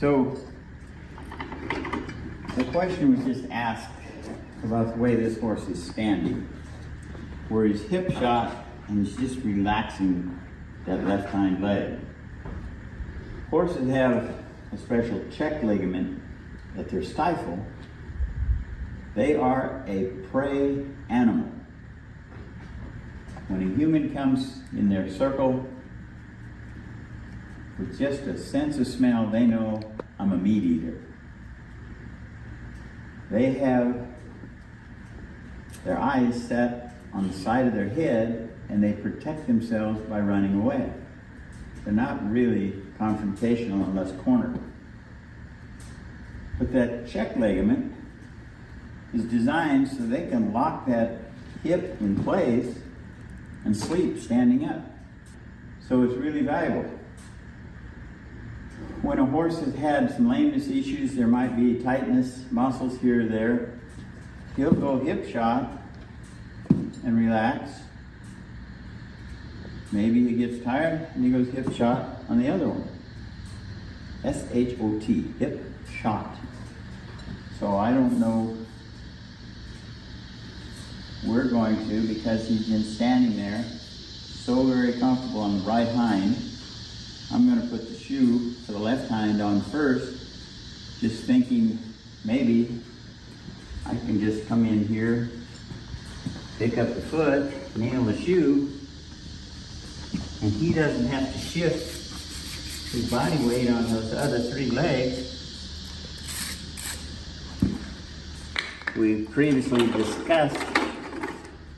So the question was just asked about the way this horse is standing, where he's hip shot and he's just relaxing that left hind leg. Horses have a special check ligament at their stifle. They are a prey animal. When a human comes in their circle, with just a sense of smell, they know I'm a meat eater. They have their eyes set on the side of their head and they protect themselves by running away. They're not really confrontational unless cornered. But that check ligament is designed so they can lock that hip in place and sleep standing up. So it's really valuable. When a horse has had some lameness issues, there might be tightness, muscles here or there, he'll go hip shot and relax. Maybe he gets tired and he goes hip shot on the other one. S-H-O-T, hip shot. So I don't know, we're going to, because he's been standing there so very comfortable on the right hind. I'm going to put the shoe for the left hind on first, just thinking maybe I can just come in here, pick up the foot, nail the shoe, and he doesn't have to shift his body weight on those other three legs. We previously discussed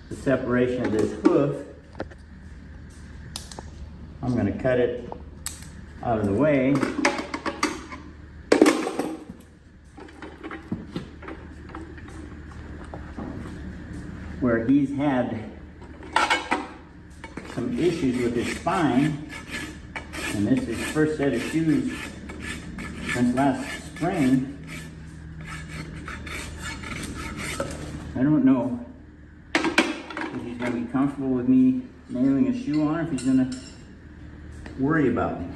the separation of this hoof. I'm going to cut it out of the way. Where he's had some issues with his spine, and this is his first set of shoes since last spring. I don't know if he's going to be comfortable with me nailing a shoe on, or if he's going to worry about me.